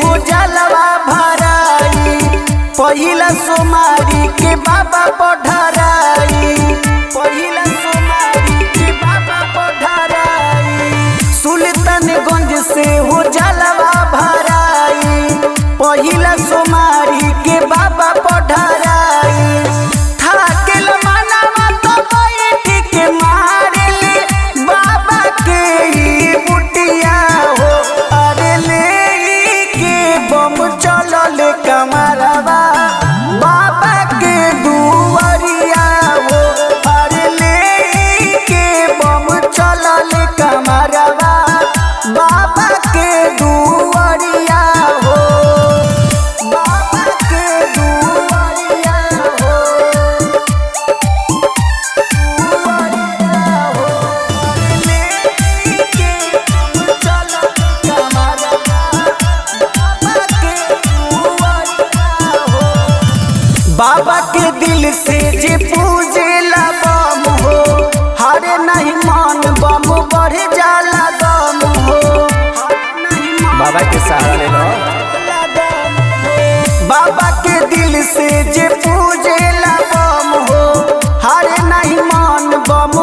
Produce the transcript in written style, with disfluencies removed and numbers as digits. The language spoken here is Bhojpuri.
हो जलवा भराई, पहिला सोमारी के बाबा पढ़राई, पहिला सोमारी के बाबा पढ़राई। सुल्तानगंज से हो जलवा भराई, पहिला सोमारी के बाबा पढ़राई। थाकेल मनवा तो बैठ के मारेले बाबा के ही बुटिया हो, अरे ले के बम चलल कमरवा बाबा के दुआरिया हो, अरे ले के बम चलल कमरवा बाबा के दुआरिया हो, बाबा के दुआरिया हो, दुआरिया हो, अरे ले के बम चलल कमरवा बाबा के दुआरिया हो। बाबा के दिल से जे पूजेला बम हो, हरे नहीं मान बम बढ़ जाला दम हो, बाबा के सहारा ले लो। बाबा के दिल से जे पूजेला बम हो, हरे नहीं मान बम